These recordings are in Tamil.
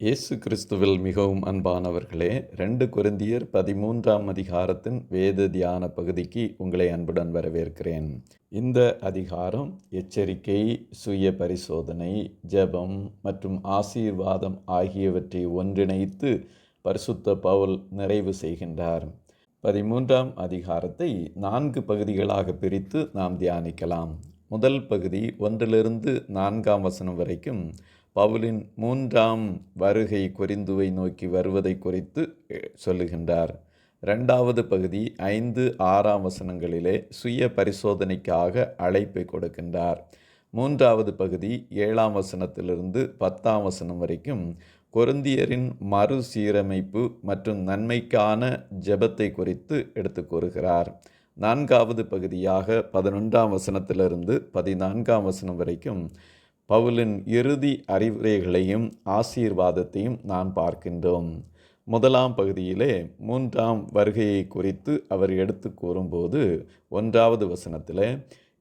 இயேசு கிறிஸ்துவில் மிகவும் அன்பானவர்களே, 2 கொரிந்தியர் 13ஆம் அதிகாரத்தின் வேத தியான பகுதிக்கு உங்களை அன்புடன் வரவேற்கிறேன். இந்த அதிகாரம் எச்சரிக்கை, சுய பரிசோதனை, ஜெபம் மற்றும் ஆசீர்வாதம் ஆகியவற்றை ஒன்றிணைத்து பரிசுத்த பவுல் நிறைவு செய்கின்றார். 13ஆம் அதிகாரத்தை 4 பகுதிகளாக பிரித்து நாம் தியானிக்கலாம். முதல் பகுதி 1 4 வசனம் வரைக்கும் பவுலின் 3ஆம் வருகை கொரிந்துவை நோக்கி வருவதை குறித்து சொல்லுகின்றார். 2வது பகுதி 5, 6 வசனங்களிலே சுய பரிசோதனைக்காக அழைப்பை கொடுக்கின்றார். 3வது பகுதி 7 வசனத்திலிருந்து 10 வசனம் வரைக்கும் கொரிந்தியரின் மறுசீரமைப்பு மற்றும் நன்மைக்கான ஜெபத்தை குறித்து எடுத்து கூறுகிறார். 4வது பகுதியாக 11 வசனத்திலிருந்து 14 வசனம் வரைக்கும் பவுலின் இறுதி அறிவுரைகளையும் ஆசீர்வாதத்தையும் நாம் பார்க்கின்றோம். முதலாம் பகுதியிலே 3ஆம் வருகையை குறித்து அவர் எடுத்து கூறும்போது 1வது வசனத்தில்,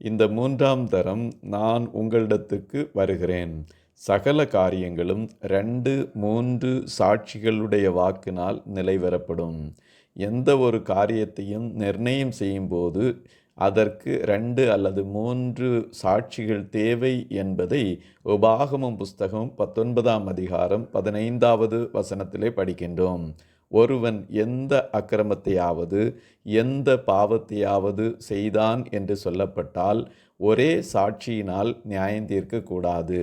இந்த 3ஆம் தரம் நான் உங்களிடத்துக்கு வருகிறேன், சகல காரியங்களும் 2, 3 சாட்சிகளுடைய வாக்கினால் நிலைவரப்படும். எந்த ஒரு காரியத்தையும் நிர்ணயம் செய்யும்போது அதற்கு 2 அல்லது 3 சாட்சிகள் தேவை என்பதை உபாகமம் புஸ்தகம் 19ஆம் அதிகாரம் 15வது வசனத்திலே படிக்கின்றோம். ஒருவன் எந்த அக்கிரமத்தையாவது எந்த பாவத்தையாவது செய்தான் என்று சொல்லப்பட்டால் ஒரே சாட்சியினால் நியாயம் தீர்க்கக்கூடாது.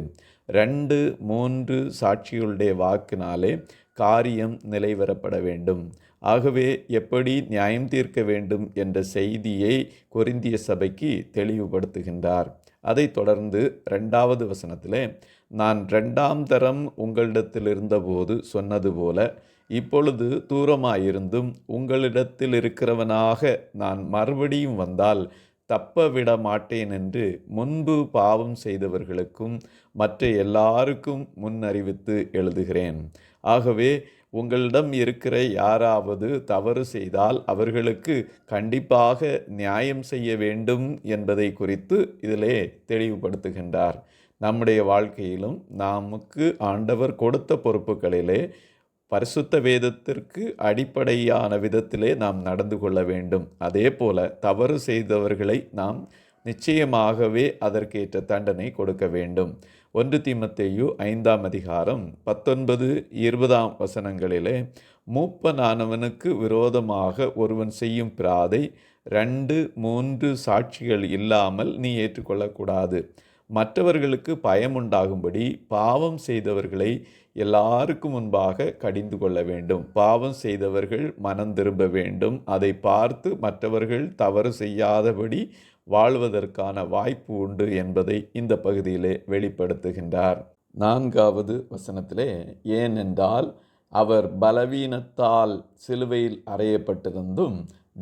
2, 3 சாட்சிகளுடைய வாக்கினாலே காரியம் நிலைவரப்பட வேண்டும். ஆகவே எப்படி நியாயம் தீர்க்க வேண்டும் என்ற செய்தியை கொரிந்திய சபைக்கு தெளிவுபடுத்துகின்றார். அதைத் தொடர்ந்து 2வது வசனத்திலே, நான் 2ஆம் தரம் உங்களிடத்தில் இருந்தபோது சொன்னது போல இப்பொழுது தூரமாயிருந்தும் உங்களிடத்தில் இருக்கிறவனாக நான் மறுபடியும் வந்தால் தப்ப விட மாட்டேன் என்று முன்பு பாவம் செய்தவர்களுக்கும் மற்ற எல்லாருக்கும் முன்னறிவித்து எழுதுகிறேன். ஆகவே உங்களிடம் இருக்கிற யாராவது தவறு செய்தால் அவர்களுக்கு கண்டிப்பாக நியாயம் செய்ய வேண்டும் என்பதை குறித்து இதிலே தெளிவுபடுத்துகின்றார். நம்முடைய வாழ்க்கையிலும் நமக்கு ஆண்டவர் கொடுத்த பொறுப்புகளிலே பரிசுத்த வேதத்திற்கு அடிப்படையான விதத்திலே நாம் நடந்து கொள்ள வேண்டும். அதே போல தவறு செய்தவர்களை நாம் நிச்சயமாகவே அதற்கேற்ற தண்டனை கொடுக்க வேண்டும். 1 தீமோத்தேயு 5ஆம் அதிகாரம் 19, 20 வசனங்களிலே, மூப்பனானவனுக்கு விரோதமாக ஒருவன் செய்யும் பிராதை 2, 3 சாட்சிகள் இல்லாமல் நீ ஏற்றுக்கொள்ளக்கூடாது. மற்றவர்களுக்கு பயமுண்டாகும்படி பாவம் செய்தவர்களை எல்லாருக்கும் முன்பாக கடிந்து கொள்ள வேண்டும். பாவம் செய்தவர்கள் மனம் திரும்ப வேண்டும். அதை பார்த்து மற்றவர்கள் தவறு செய்யாதபடி வாழ்வதற்கான வாய்ப்பு உண்டு என்பதை இந்த பகுதியிலே வெளிப்படுத்துகின்றார். 4வது வசனத்திலே, ஏனென்றால் அவர் பலவீனத்தால் சிலுவையில் அறையப்பட்டிருந்தும்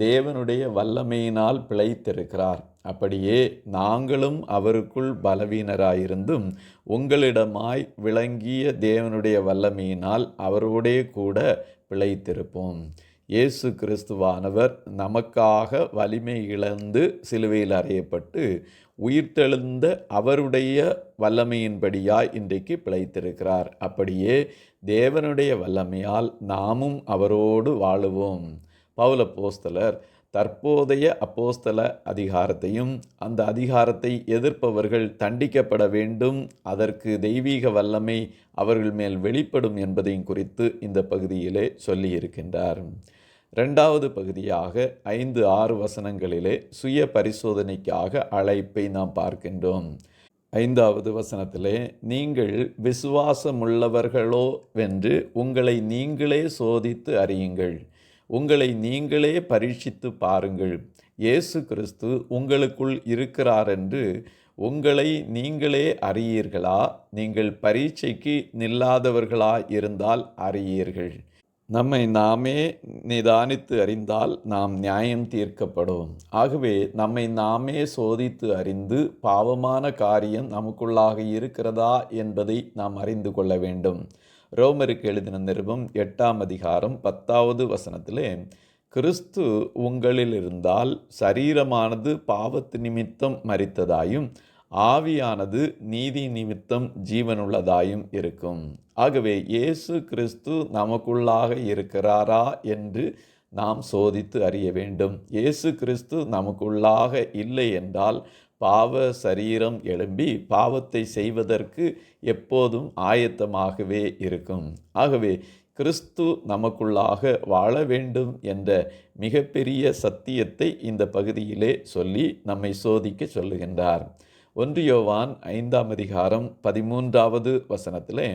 தேவனுடைய வல்லமையினால் பிழைத்திருக்கிறார். அப்படியே நாங்களும் அவருக்குள் பலவீனராயிருந்தும் உங்களிடமாய் விளங்கிய தேவனுடைய வல்லமையினால் அவரோடே கூட பிழைத்திருப்போம். இயேசு கிறிஸ்துவானவர் நமக்காக வலிமை இழந்து சிலுவையில் அறையப்பட்டு உயிர்த்தெழுந்த அவருடைய வல்லமையின்படியாய் இன்றைக்கு பிழைத்திருக்கிறார். அப்படியே தேவனுடைய வல்லமையால் நாமும் அவரோடு வாழுவோம். பவுல் அப்போஸ்தலர் தற்போதைய அப்போஸ்தல அதிகாரத்தையும் அந்த அதிகாரத்தை எதிர்ப்பவர்கள் தண்டிக்கப்பட வேண்டும், அதற்கு தெய்வீக வல்லமை அவர்கள் மேல் வெளிப்படும் என்பதையும் குறித்து இந்த பகுதியிலே சொல்லியிருக்கின்றார். 2வது பகுதியாக 5, 6 வசனங்களிலே சுய பரிசோதனைக்காக அழைப்பை நாம் பார்க்கின்றோம். 5வது வசனத்திலே, நீங்கள் விசுவாசமுள்ளவர்களோ வென்று உங்களை நீங்களே சோதித்து அறியுங்கள், உங்களை நீங்களே பரீட்சித்து பாருங்கள், இயேசு கிறிஸ்து உங்களுக்குள் இருக்கிறார் என்று உங்களை நீங்களே அறியீர்களா? நீங்கள் பரீட்சைக்கு நில்லாதவர்களா இருந்தால் அறியீர்கள். நம்மை நாமே நிதானித்து அறிந்தால் நாம் நியாயம் தீர்க்கப்படும். ஆகவே நம்மை நாமே சோதித்து அறிந்து பாவமான காரியம் நமக்குள்ளாக இருக்கிறதா என்பதை நாம் அறிந்து கொள்ள வேண்டும். ரோமருக்கு எழுதின நிருபம் 8ஆம் அதிகாரம் 10வது வசனத்திலே, கிறிஸ்து உங்களில் இருந்தால் சரீரமானது பாவத்து நிமித்தம் மரித்ததாயும் ஆவியானது நீதி நிமித்தம் ஜீவனுள்ளதாயும் இருக்கும். ஆகவே இயேசு கிறிஸ்து நமக்குள்ளாக இருக்கிறாரா என்று நாம் சோதித்து அறிய வேண்டும். இயேசு கிறிஸ்து நமக்குள்ளாக இல்லை என்றால் பாவ சரீரம் எழும்பி பாவத்தை செய்வதற்கு எப்போதும் ஆயத்தமாகவே இருக்கும். ஆகவே கிறிஸ்து நமக்குள்ளாக வாழ வேண்டும் என்ற மிகப்பெரிய சத்தியத்தை இந்த பகுதியிலே சொல்லி நம்மை சோதிக்க சொல்லுகின்றார். 1 யோவான் 5ஆம் அதிகாரம் 13வது வசனத்திலே,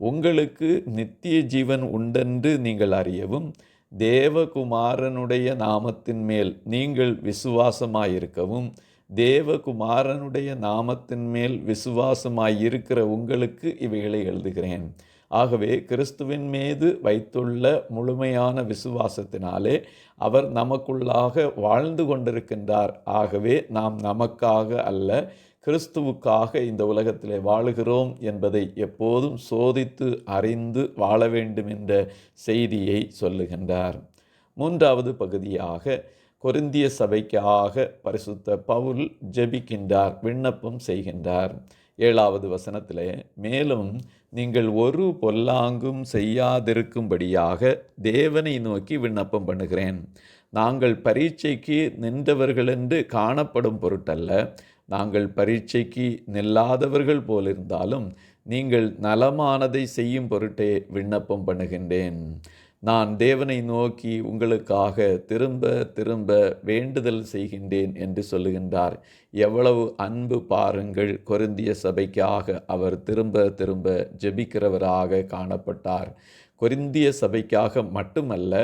உங்களுக்கு நித்திய ஜீவன் உண்டென்று நீங்கள் அறியவும் தேவகுமாரனுடைய நாமத்தின் மேல் நீங்கள் விசுவாசமாயிருக்கவும் தேவகுமாரனுடைய நாமத்தின் மேல் விசுவாசமாயிருக்கிற உங்களுக்கு இவைகளை எழுதுகிறேன். ஆகவே கிறிஸ்துவின் மீது வைத்துள்ள முழுமையான விசுவாசத்தினாலே அவர் நமக்குள்ளாக வாழ்ந்து கொண்டிருக்கின்றார். ஆகவே நாம் நமக்காக அல்ல, கிறிஸ்துவுக்காக இந்த உலகத்திலே வாழுகிறோம் என்பதை எப்போதும் சோதித்து அறிந்து வாழ வேண்டும் என்ற செய்தியை சொல்லுகின்றார். 3வது பகுதியாக கொரிந்திய சபைக்காக பரிசுத்த பவுல் ஜெபிக்கின்றார், விண்ணப்பம் செய்கின்றார். 7வது வசனத்திலே, மேலும் நீங்கள் ஒரு பொல்லாங்கும் செய்யாதிருக்கும்படியாக தேவனை நோக்கி விண்ணப்பம் பண்ணுகிறேன். நாங்கள் பரீட்சைக்கு நின்றவர்களென்று காணப்படும் பொருட்டல்ல, நாங்கள் பரீட்சைக்கு நில்லாதவர்கள் போலிருந்தாலும் நீங்கள் நலமானதை செய்யும் பொருட்டே விண்ணப்பம் பண்ணுகின்றேன். நான் தேவனை நோக்கி உங்களுக்காக திரும்ப திரும்ப வேண்டுதல் செய்கின்றேன் என்று சொல்லுகின்றார். எவ்வளவு அன்பு பாருங்கள்! கொரிந்திய சபைக்காக அவர் திரும்ப திரும்ப ஜெபிக்கிறவராக காணப்பட்டார். கொரிந்திய சபைக்காக மட்டுமல்ல,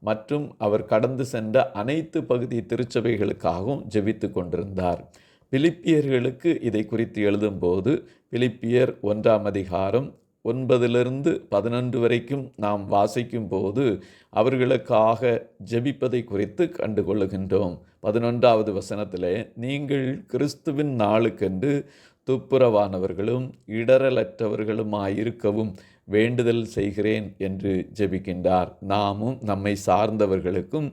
மற்றும் அவர் கடந்து சென்ற அனைத்து பகுதி திருச்சபைகளுக்காகவும் ஜெபித்து கொண்டிருந்தார். பிலிப்பியர்களுக்கு இதை குறித்து எழுதும்போது, பிலிப்பியர் 1ஆம் அதிகாரம் 9-11 வரைக்கும் நாம் வாசிக்கும் போது அவர்களுக்காக ஜெபிப்பதை குறித்து கண்டுகொள்ளுகின்றோம். 11வது வசனத்திலே, நீங்கள் கிறிஸ்துவின் நாளுக்கென்று துப்புரவானவர்களும் இடரலற்றவர்களுமாயிருக்கவும் வேண்டுதல் செய்கிறேன் என்று ஜெபிக்கின்றார். நாமும் நம்மை சார்ந்தவர்களுக்கும்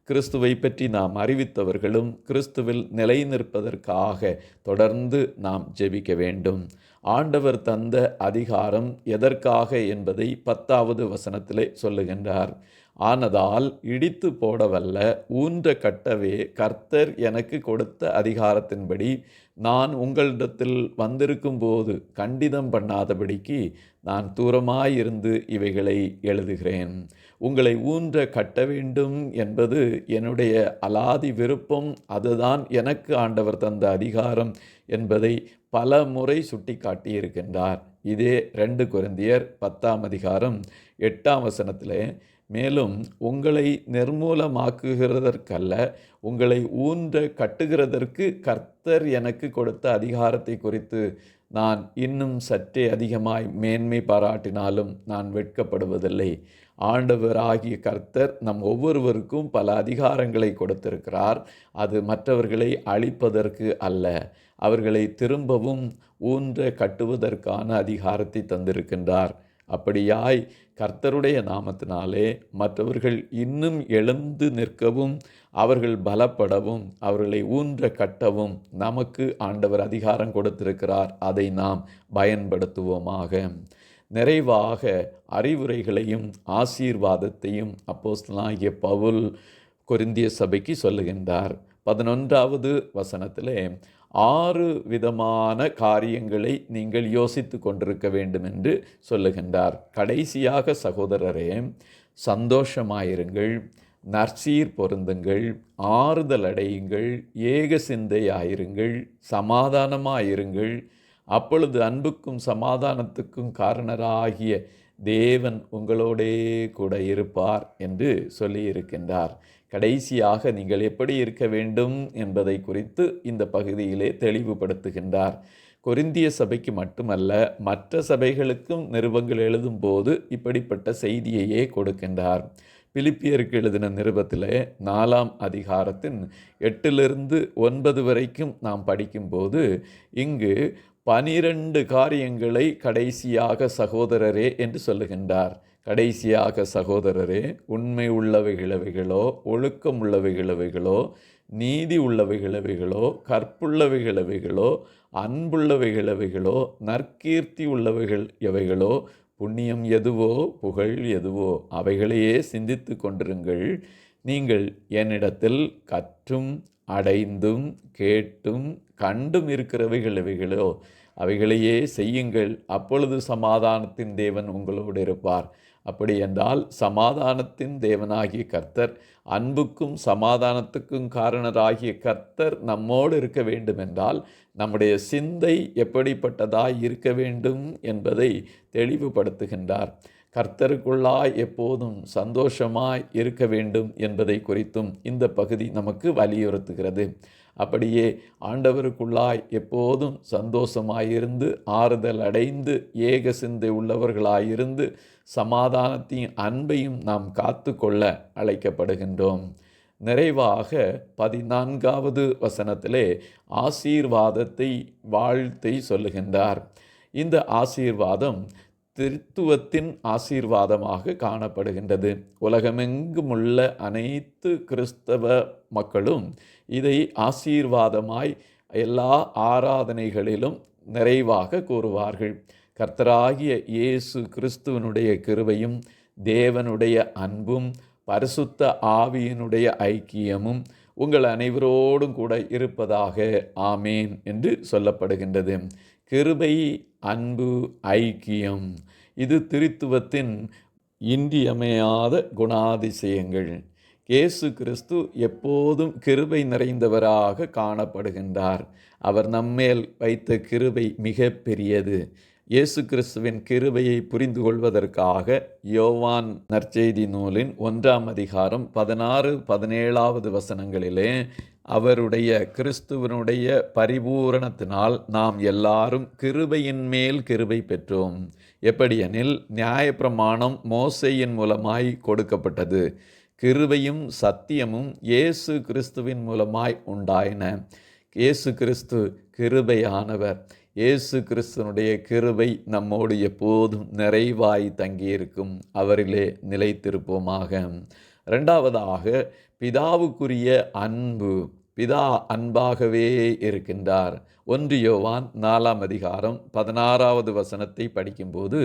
கிறிஸ்துவை பற்றி நாம் அறிவித்தவர்களும் கிறிஸ்துவில் நிலை நிற்பதற்காக தொடர்ந்து நாம் ஜெபிக்க வேண்டும். ஆண்டவர் தந்த அதிகாரம் எதற்காக என்பதை 10வது வசனத்திலே சொல்லுகின்றார். ஆனதால் இடித்து போடவல்ல, ஊன்ற கட்டவே கர்த்தர் எனக்கு கொடுத்த அதிகாரத்தின்படி நான் உங்களிடத்தில் வந்திருக்கும் போது கண்டிதம் பண்ணாதபடிக்கு நான் தூரமாயிருந்து இவைகளை எழுதுகிறேன். உங்களை ஊன்ற கட்ட வேண்டும் என்பது என்னுடைய அலாதி விருப்பம். அதுதான் எனக்கு ஆண்டவர் தந்த அதிகாரம் என்பதை பல முறை சுட்டி காட்டியிருக்கின்றார். இதே 2 கொரிந்தியர் 10ஆம் அதிகாரம் 8ஆம் வசனத்திலே, மேலும் உங்களை நிர்மூலமாக்குகிறதற்கல்ல, உங்களை ஊன்ற கட்டுகிறதற்கு கர்த்தர் எனக்கு கொடுத்த அதிகாரத்தை குறித்து நான் இன்னும் சற்றே அதிகமாய் மேன்மை பாராட்டினாலும் நான் வெட்கப்படுவதில்லை. ஆண்டவராகிய கர்த்தர் நம் ஒவ்வொருவருக்கும் பல அதிகாரங்களை கொடுத்திருக்கிறார். அது மற்றவர்களை அழிப்பதற்கு அல்ல, அவர்களை திரும்பவும் ஊன்ற கட்டுவதற்கான அதிகாரத்தை தந்திருக்கின்றார். அப்படியாய் கர்த்தருடைய நாமத்தினாலே மற்றவர்கள் இன்னும் எழுந்து நிற்கவும் அவர்கள் பலப்படவும் அவர்களை ஊன்ற கட்டவும் நமக்கு ஆண்டவர் அதிகாரம் கொடுத்திருக்கிறார். அதை நாம் பயன்படுத்துவோமாக. நிறைவாக அறிவுரைகளையும் ஆசீர்வாதத்தையும் அப்போஸ்தலனாகிய பவுல் கொரிந்திய சபைக்கு சொல்லுகின்றார். 11வது வசனத்திலே 6 விதமான காரியங்களை நீங்கள் யோசித்து கொண்டிருக்க வேண்டும் என்று சொல்லுகின்றார். கடைசியாக சகோதரரே, சந்தோஷமாயிருங்கள், நற்சீர் பொருந்துங்கள், ஆறுதல் அடையுங்கள், ஏக சிந்தையாயிருங்கள், சமாதானமாயிருங்கள். அப்பொழுது அன்புக்கும் சமாதானத்துக்கும் காரணராகிய தேவன் உங்களோடே கூட இருப்பார் என்று சொல்லியிருக்கின்றார். கடைசியாக நீங்கள் எப்படி இருக்க வேண்டும் என்பதை குறித்து இந்த பகுதியிலே தெளிவுபடுத்துகின்றார். கொரிந்திய சபைக்கு மட்டுமல்ல, மற்ற சபைகளுக்கும் நிருபங்கள் எழுதும்போது இப்படிப்பட்ட செய்தியையே கொடுக்கின்றார். பிலிப்பியருக்கு எழுதின நிருபத்திலே 4ஆம் அதிகாரத்தின் 8-9 வரைக்கும் நாம் படிக்கும்போது இங்கு 12 காரியங்களை கடைசியாக சகோதரரே என்று சொல்லுகின்றார். கடைசியாக சகோதரரே, உண்மை உள்ளவைகளவைகளோ, ஒழுக்கம் உள்ளவைகளவைகளோ, நீதி உள்ளவைகளவைகளோ, கற்புள்ளவைகளவைகளோ, அன்புள்ளவைகளவைகளோ, நற்கீர்த்தி உள்ளவைகள் எவைகளோ, புண்ணியம் எதுவோ, புகழ் எதுவோ, அவைகளையே சிந்தித்து கொண்டிருங்கள். நீங்கள் என்னிடத்தில் கற்றும் அடைந்தும் கேட்டும் கண்டும் இருக்கிறவைகள் எவைகளோ அவைகளையே செய்யுங்கள். அப்பொழுது சமாதானத்தின் தேவன் உங்களோடு இருப்பார். அப்படி என்றால் சமாதானத்தின் தேவனாகிய கர்த்தர், அன்புக்கும் சமாதானத்துக்கும் காரணராகிய கர்த்தர் நம்மோடு இருக்க வேண்டும் என்றால் நம்முடைய சிந்தை எப்படிப்பட்டதாய் இருக்க வேண்டும் என்பதை தெளிவுபடுத்துகின்றார். கர்த்தருக்குள்ளாய் எப்போதும் சந்தோஷமாய் இருக்க வேண்டும் என்பதை குறித்தும் இந்த பகுதி நமக்கு வலியுறுத்துகிறது. அப்படியே ஆண்டவருக்குள்ளாய் எப்போதும் சந்தோஷமாயிருந்து, ஆறுதல் அடைந்து, ஏக சிந்தை உள்ளவர்களாயிருந்து, சமாதானத்தையும் அன்பையும் நாம் காத்து கொள்ள அழைக்கப்படுகின்றோம். நிறைவாக 14வது வசனத்திலே ஆசீர்வாதத்தை, வாழ்த்தை சொல்லுகின்றார். இந்த ஆசீர்வாதம் திருத்துவத்தின் ஆசீர்வாதமாக காணப்படுகின்றது. உலகமெங்குமுள்ள அனைத்து கிறிஸ்தவ மக்களும் இதை ஆசீர்வாதமாய் எல்லா ஆராதனைகளிலும் நிறைவாக கூறுவார்கள். கர்த்தராகிய இயேசு கிறிஸ்துவனுடைய கிருபையும், தேவனுடைய அன்பும், பரிசுத்த ஆவியினுடைய ஐக்கியமும் உங்கள் அனைவரோடும் கூட இருப்பதாக, ஆமேன் என்று சொல்லப்படுகின்றது. கிருபை, அன்பு, ஐக்கியம், இது திருத்துவத்தின் இன்றியமையாத குணாதிசயங்கள். இயேசு கிறிஸ்து எப்போதும் கிருபை நிறைந்தவராக காணப்படுகின்றார். அவர் நம்மேல் வைத்த கிருபை மிக பெரியது. இயேசு கிறிஸ்துவின் கிருபையை புரிந்து கொள்வதற்காக யோவான் நற்செய்தி நூலின் 1ஆம் அதிகாரம் 16-17 வசனங்களிலே அவருடைய கிறிஸ்துவனுடைய பரிபூரணத்தினால் நாம் எல்லாரும் கிருபையின் மேல் கிருபை பெற்றோம். எப்படியெனில் நியாயப்பிரமாணம் மோசேயின் மூலமாய் கொடுக்கப்பட்டது, கிருபையும் சத்தியமும் இயேசு கிறிஸ்துவின் மூலமாய் உண்டாயின. இயேசு கிறிஸ்து கிருபையானவர். இயேசு கிறிஸ்துவனுடைய கிருபை நம்மோடு எப்போதும் நிறைவாய் தங்கியிருக்கும். அவரிலே நிலைத்திருப்போமாக. இரண்டாவதாக பிதாவுக்குரிய அன்பு. பிதா அன்பாகவே இருக்கின்றார். 1 யோவான் 4ஆம் அதிகாரம் 16வது வசனத்தை படிக்கும்போது,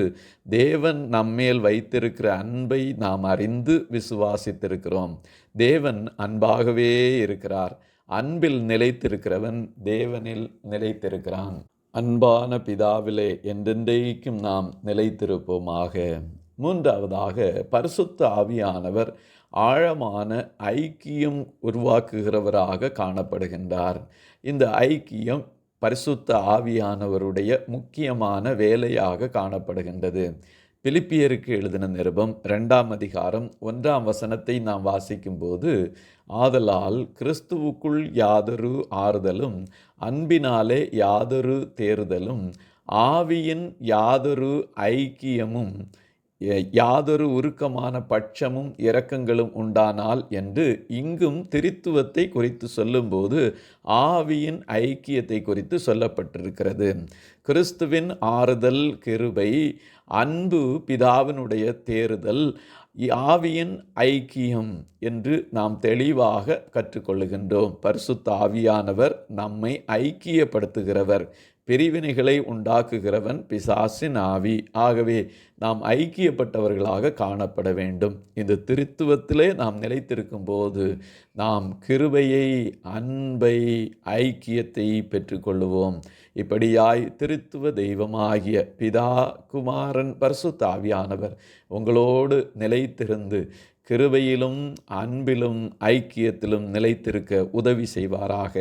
தேவன் நம்மேல் வைத்திருக்கிற அன்பை நாம் அறிந்து விசுவாசித்திருக்கிறோம். தேவன் அன்பாகவே இருக்கிறார். அன்பில் நிலைத்திருக்கிறவன் தேவனில் நிலைத்திருக்கிறான். அன்பான பிதாவிலே என்றென்றைக்கும் நாம் நிலைத்திருப்போமாக. மூன்றாவதாக பரிசுத்த ஆவியானவர் ஆழமான ஐக்கியம் உருவாக்குகிறவராக காணப்படுகின்றார். இந்த ஐக்கியம் பரிசுத்த ஆவியானவருடைய முக்கியமான வேலையாக காணப்படுகின்றது. பிலிப்பியருக்கு எழுதின நிருபம் 2ஆம் அதிகாரம் 1ஆம் வசனத்தை நாம் வாசிக்கும்போது, ஆதலால் கிறிஸ்துவுக்குள் யாதொரு ஆறுதலும், அன்பினாலே யாதொரு தேறுதலும், ஆவியின் யாதொரு ஐக்கியமும், யாதொரு உருக்கமான பட்சமும் இரக்கங்களும் உண்டானால் என்று இங்கும் திருத்துவத்தை குறித்து சொல்லும்போது ஆவியின் ஐக்கியத்தை குறித்து சொல்லப்பட்டிருக்கிறது. கிறிஸ்துவின் ஆறுதல் கிருபை, அன்பு பிதாவினுடைய தேறுதல், ஆவியின் ஐக்கியம் என்று நாம் தெளிவாக கற்றுக்கொள்ளுகின்றோம். பரிசுத்த ஆவியானவர் நம்மை ஐக்கியப்படுத்துகிறவர். பிரிவினைகளை உண்டாக்குகிறவன் பிசாசின் ஆவி. ஆகவே நாம் ஐக்கியப்பட்டவர்களாக காணப்பட வேண்டும். இந்த திருத்துவத்திலே நாம் நிலைத்திருக்கும் போது நாம் கிருபையை, அன்பை, ஐக்கியத்தை பெற்றுக்கொள்ளுவோம். இப்படியாய் திருத்துவ தெய்வமாகிய பிதா, குமாரன், பரிசுத்த ஆவியானவர் உங்களோடு நிலைத்திருந்து கிருபையிலும், அன்பிலும், ஐக்கியத்திலும் நிலைத்திருக்க உதவி செய்வாராக.